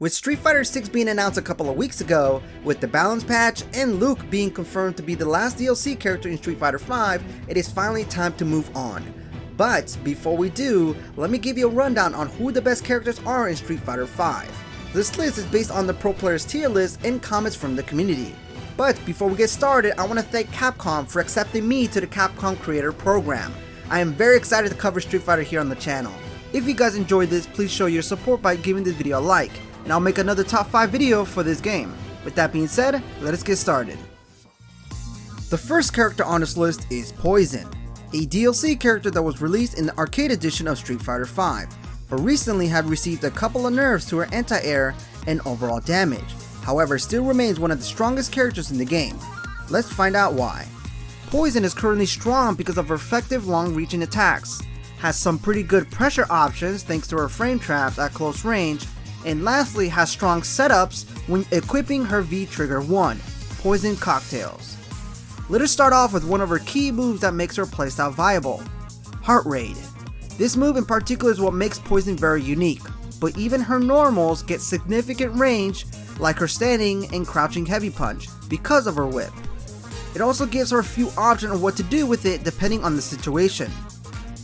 With Street Fighter 6 being announced a couple of weeks ago, with the balance patch and Luke being confirmed to be the last DLC character in Street Fighter 5, it is finally time to move on. But before we do, let me give you a rundown on who the best characters are in Street Fighter 5. This list is based on the pro players tier list and comments from the community. But before we get started, I want to thank Capcom for accepting me to the Capcom Creator Program. I am very excited to cover Street Fighter here on the channel. If you guys enjoyed this, please show your support by giving this video a like, and I'll make another top 5 video for this game. With that being said, let us get started. The first character on this list is Poison, a DLC character that was released in the arcade edition of Street Fighter 5, but recently had received a couple of nerfs to her anti-air and overall damage. However, still remains one of the strongest characters in the game. Let's find out why. Poison is currently strong because of her effective long-reaching attacks, has some pretty good pressure options thanks to her frame traps at close range, and lastly has strong setups when equipping her V-Trigger 1, Poison Cocktails. Let us start off with one of her key moves that makes her playstyle viable, Heart Raid. This move in particular is what makes Poison very unique, but even her normals get significant range like her standing and crouching heavy punch because of her whip. It also gives her a few options on what to do with it depending on the situation.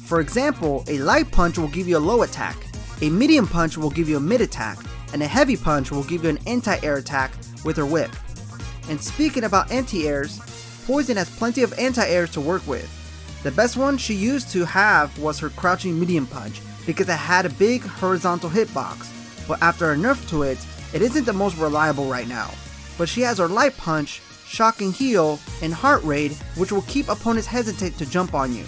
For example, a light punch will give you a low attack, a medium punch will give you a mid attack, and a heavy punch will give you an anti-air attack with her whip. And speaking about anti-airs, Poison has plenty of anti-airs to work with. The best one she used to have was her crouching medium punch because it had a big horizontal hitbox, but after a nerf to it, it isn't the most reliable right now. But she has her light punch, shocking heal, and heart raid, which will keep opponents hesitant to jump on you.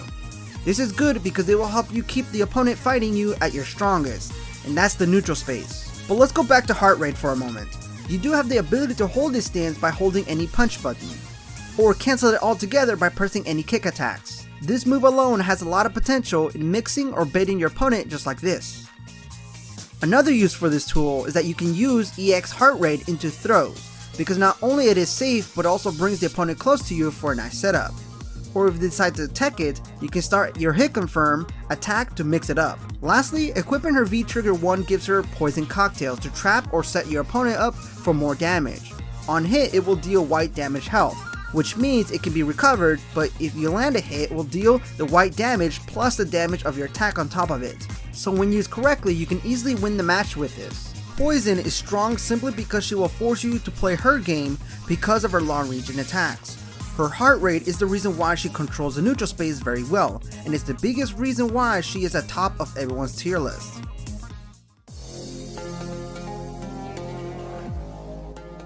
This is good because it will help you keep the opponent fighting you at your strongest, and that's the neutral space. But let's go back to heart rate for a moment. You do have the ability to hold this stance by holding any punch button, or cancel it altogether by pressing any kick attacks. This move alone has a lot of potential in mixing or baiting your opponent just like this. Another use for this tool is that you can use EX heart rate into throws, because not only it is safe but also brings the opponent close to you for a nice setup. Or if you decide to tech it, you can start your hit confirm attack to mix it up. Lastly, equipping her V-Trigger 1 gives her Poison Cocktails to trap or set your opponent up for more damage. On hit, it will deal white damage health, which means it can be recovered, but if you land a hit, it will deal the white damage plus the damage of your attack on top of it. So when used correctly, you can easily win the match with this. Poison is strong simply because she will force you to play her game because of her long-range attacks. Her heart rate is the reason why she controls the neutral space very well, and is the biggest reason why she is at top of everyone's tier list.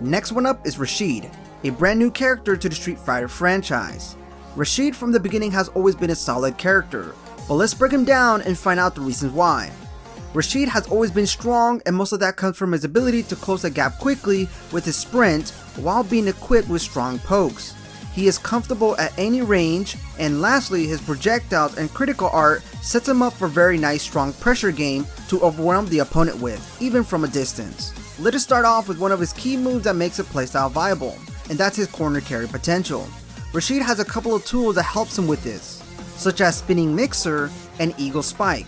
Next one up is Rashid, a brand new character to the Street Fighter franchise. Rashid from the beginning has always been a solid character, but let's break him down and find out the reasons why. Rashid has always been strong, and most of that comes from his ability to close the gap quickly with his sprint while being equipped with strong pokes. He is comfortable at any range, and lastly his projectiles and critical art sets him up for very nice strong pressure game to overwhelm the opponent with, even from a distance. Let us start off with one of his key moves that makes a playstyle viable, and that's his corner carry potential. Rashid has a couple of tools that helps him with this, such as Spinning Mixer and Eagle Spike.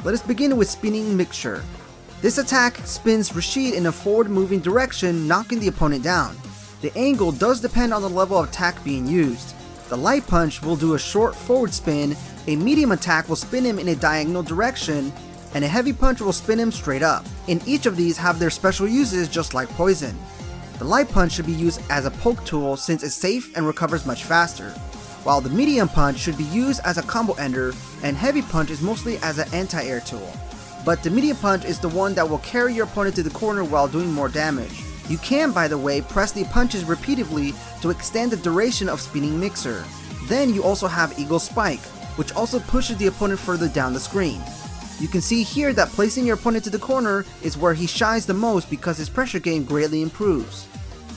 Let us begin with Spinning Mixture. This attack spins Rashid in a forward moving direction, knocking the opponent down. The angle does depend on the level of attack being used. The light punch will do a short forward spin, a medium attack will spin him in a diagonal direction, and a heavy punch will spin him straight up. And each of these have their special uses just like Poison. The light punch should be used as a poke tool since it's safe and recovers much faster, while the medium punch should be used as a combo ender, and heavy punch is mostly as an anti-air tool. But the medium punch is the one that will carry your opponent to the corner while doing more damage. You can, by the way, press the punches repeatedly to extend the duration of Spinning Mixer. Then you also have Eagle Spike, which also pushes the opponent further down the screen. You can see here that placing your opponent to the corner is where he shines the most because his pressure game greatly improves.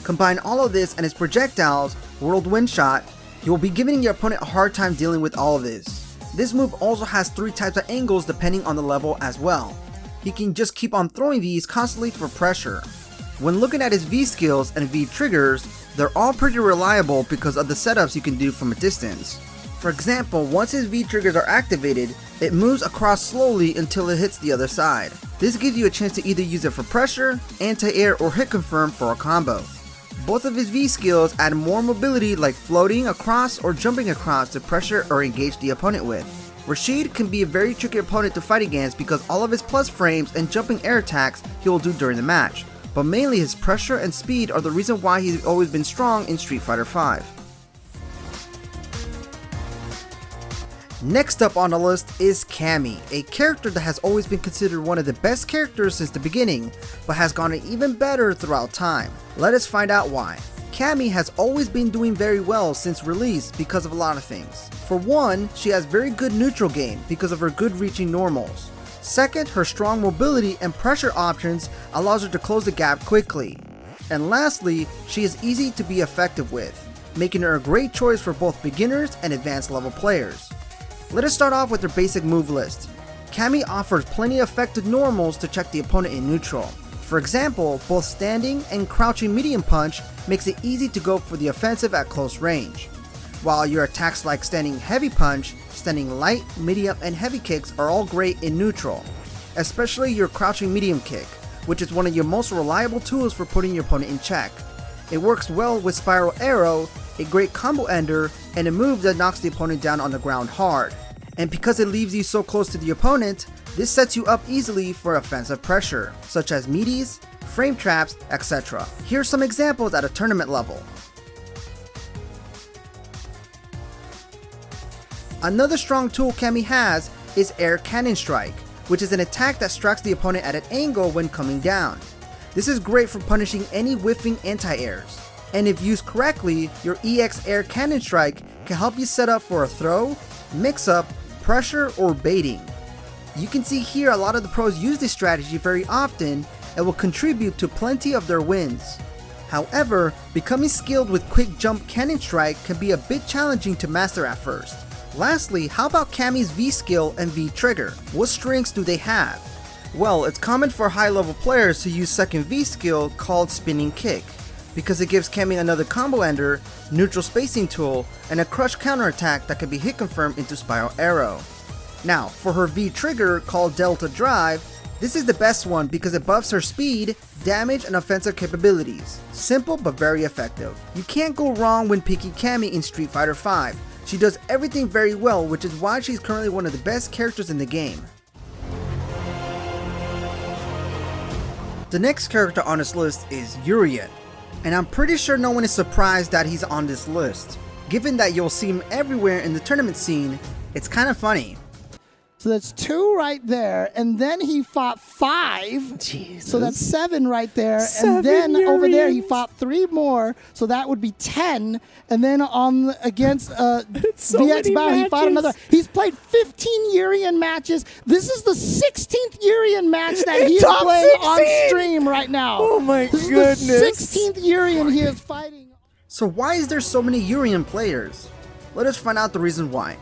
Combine all of this and his projectiles, Whirlwind Shot, you will be giving your opponent a hard time dealing with all of this. This move also has 3 types of angles depending on the level as well. He can just keep on throwing these constantly for pressure. When looking at his V skills and V triggers, they're all pretty reliable because of the setups you can do from a distance. For example, once his V triggers are activated, it moves across slowly until it hits the other side. This gives you a chance to either use it for pressure, anti-air, or hit confirm for a combo. Both of his V skills add more mobility like floating across or jumping across to pressure or engage the opponent with. Rashid can be a very tricky opponent to fight against because all of his plus frames and jumping air attacks he will do during the match, but mainly his pressure and speed are the reason why he's always been strong in Street Fighter V. Next up on the list is Cammy, a character that has always been considered one of the best characters since the beginning, but has gotten even better throughout time. Let us find out why. Cammy has always been doing very well since release because of a lot of things. For one, she has very good neutral game because of her good reaching normals. Second, her strong mobility and pressure options allows her to close the gap quickly. And lastly, she is easy to be effective with, making her a great choice for both beginners and advanced level players. Let us start off with her basic move list. Cammy offers plenty of effective normals to check the opponent in neutral. For example, both standing and crouching medium punch makes it easy to go for the offensive at close range, while your attacks like standing heavy punch, standing light, medium, and heavy kicks are all great in neutral, especially your crouching medium kick, which is one of your most reliable tools for putting your opponent in check. It works well with Spiral Arrow, a great combo ender, and a move that knocks the opponent down on the ground hard. And because it leaves you so close to the opponent, this sets you up easily for offensive pressure, such as meaties, frame traps, etc. Here's some examples at a tournament level. Another strong tool Cammy has is Air Cannon Strike, which is an attack that strikes the opponent at an angle when coming down. This is great for punishing any whiffing anti-airs. And if used correctly, your EX Air Cannon Strike can help you set up for a throw, mix-up, pressure, or baiting. You can see here a lot of the pros use this strategy very often and will contribute to plenty of their wins. However, becoming skilled with Quick Jump Cannon Strike can be a bit challenging to master at first. Lastly, how about Cammy's V skill and V trigger? What strengths do they have? Well, it's common for high level players to use second V skill called Spinning Kick, because it gives Cammy another combo ender, neutral spacing tool, and a crush counterattack that can be hit confirmed into Spiral Arrow. Now, for her V trigger called Delta Drive, this is the best one because it buffs her speed, damage, and offensive capabilities. Simple but very effective. You can't go wrong when picking Cammy in Street Fighter V. She does everything very well, which is why she's currently one of the best characters in the game. The next character on this list is Urien, and I'm pretty sure no one is surprised that he's on this list. Given that you'll see him everywhere in the tournament scene, it's kind of funny. So that's 2 right there, and then he fought 5. Jesus. So that's 7 right there, 7 and then over there he Uriens. fought 3 more, so that would be 10. And then on against so VX Bow, he fought matches. another. He's played 15 Urien matches. This is the 16th Urien match that he is Top playing 16? on stream right now. Oh my this goodness. is the 16th Urien he is fighting. So why is there so many Urien players? Let us find out the reason why.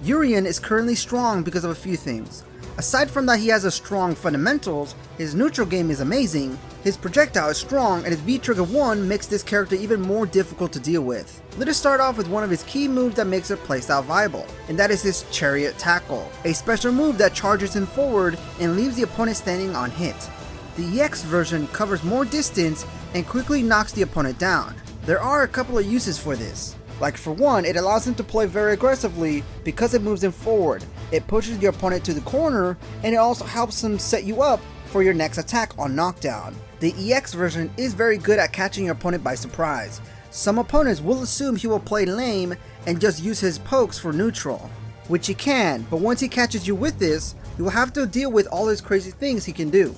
Urien is currently strong because of a few things. Aside from that he has a strong fundamentals, his neutral game is amazing, his projectile is strong, and his V-Trigger 1 makes this character even more difficult to deal with. Let us start off with one of his key moves that makes it playstyle viable, and that is his Chariot Tackle, a special move that charges him forward and leaves the opponent standing on hit. The EX version covers more distance and quickly knocks the opponent down. There are a couple of uses for this. Like for one, it allows him to play very aggressively because it moves him forward. It pushes your opponent to the corner, and it also helps him set you up for your next attack on knockdown. The EX version is very good at catching your opponent by surprise. Some opponents will assume he will play lame and just use his pokes for neutral, which he can, but once he catches you with this, you will have to deal with all his crazy things he can do.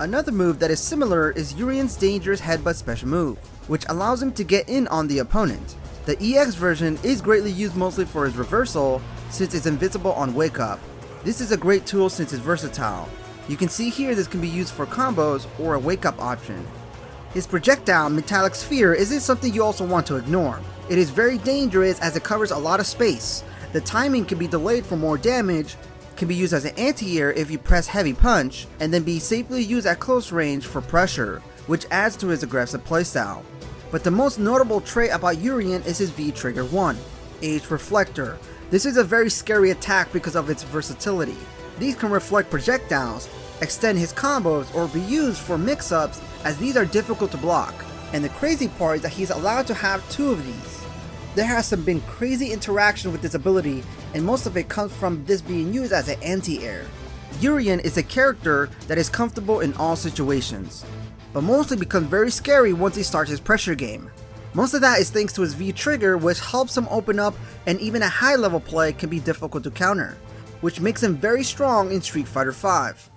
Another move that is similar is Urien's dangerous headbutt special move, which allows him to get in on the opponent. The EX version is greatly used mostly for his reversal since it's invisible on wake up. This is a great tool since it's versatile. You can see here this can be used for combos or a wake up option. His projectile Metallic Sphere isn't something you also want to ignore. It is very dangerous as it covers a lot of space. The timing can be delayed for more damage, can be used as an anti-air if you press heavy punch, and then be safely used at close range for pressure, which adds to his aggressive playstyle. But the most notable trait about Urien is his V-Trigger 1, Age Reflector. This is a very scary attack because of its versatility. These can reflect projectiles, extend his combos, or be used for mix-ups, as these are difficult to block. And the crazy part is that he's allowed to have 2 of these. There has been crazy interaction with this ability, and most of it comes from this being used as an anti-air. Urien is a character that is comfortable in all situations, but mostly becomes very scary once he starts his pressure game. Most of that is thanks to his V trigger, which helps him open up, and even a high level play can be difficult to counter, which makes him very strong in Street Fighter V.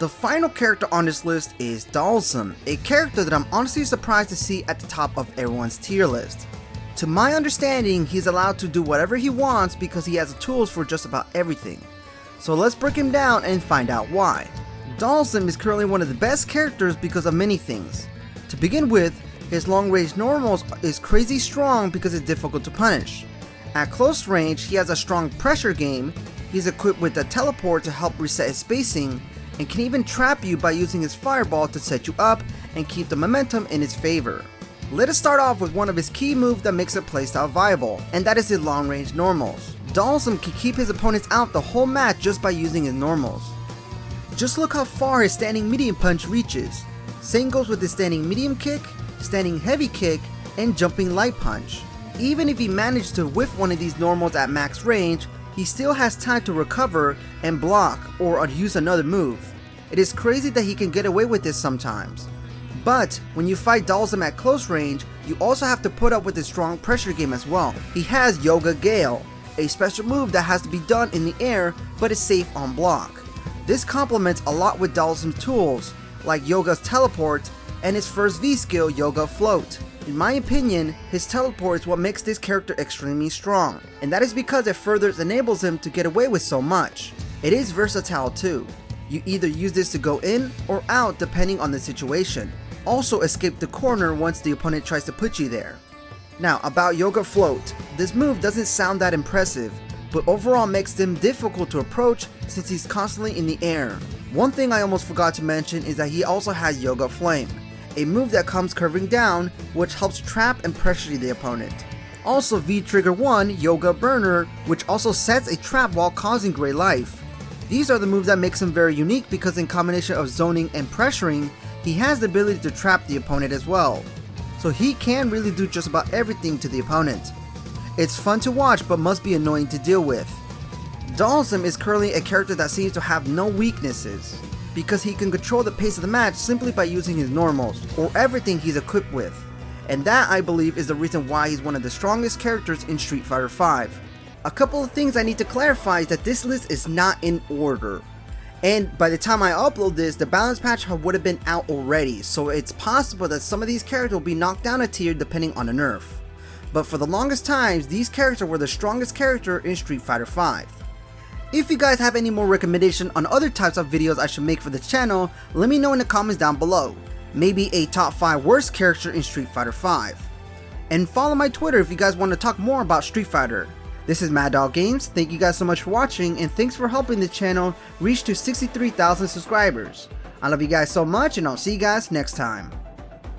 The final character on this list is Dhalsim, a character that I'm honestly surprised to see at the top of everyone's tier list. To my understanding, he's allowed to do whatever he wants because he has the tools for just about everything. So let's break him down and find out why. Dhalsim is currently one of the best characters because of many things. To begin with, his long range normals is crazy strong because it's difficult to punish. At close range, he has a strong pressure game, he's equipped with a teleport to help reset his spacing, and can even trap you by using his fireball to set you up and keep the momentum in his favor. Let us start off with one of his key moves that makes a playstyle viable, and that is his long range normals. Dhalsim can keep his opponents out the whole match just by using his normals. Just look how far his standing medium punch reaches. Same goes with his standing medium kick, standing heavy kick, and jumping light punch. Even if he managed to whiff one of these normals at max range, he still has time to recover and block or use another move. It is crazy that he can get away with this sometimes. But when you fight Dhalsim at close range, you also have to put up with his strong pressure game as well. He has Yoga Gale, a special move that has to be done in the air but is safe on block. This complements a lot with Dhalsim's tools, like Yoga's teleport and his first V skill, Yoga Float. In my opinion, his teleport is what makes this character extremely strong, and that is because it further enables him to get away with so much. It is versatile too. You either use this to go in or out depending on the situation. Also escape the corner once the opponent tries to put you there. Now about Yoga Float, this move doesn't sound that impressive, but overall makes them difficult to approach since he's constantly in the air. One thing I almost forgot to mention is that he also has Yoga Flame, a move that comes curving down, which helps trap and pressure the opponent. Also V Trigger 1, Yoga Burner, which also sets a trap while causing gray life. These are the moves that makes him very unique because in combination of zoning and pressuring, he has the ability to trap the opponent as well. So he can really do just about everything to the opponent. It's fun to watch but must be annoying to deal with. Dhalsim is currently a character that seems to have no weaknesses, because he can control the pace of the match simply by using his normals, or everything he's equipped with. And that, I believe, is the reason why he's one of the strongest characters in Street Fighter V. A couple of things I need to clarify is that this list is not in order. And by the time I upload this, the balance patch would have been out already, so it's possible that some of these characters will be knocked down a tier depending on the nerf. But for the longest times, these characters were the strongest character in Street Fighter V. If you guys have any more recommendation on other types of videos I should make for the channel, let me know in the comments down below. Maybe a top 5 worst character in Street Fighter V. And follow my Twitter if you guys want to talk more about Street Fighter. This is Mad Dog Games, thank you guys so much for watching, and thanks for helping the channel reach to 63,000 subscribers. I love you guys so much, and I'll see you guys next time.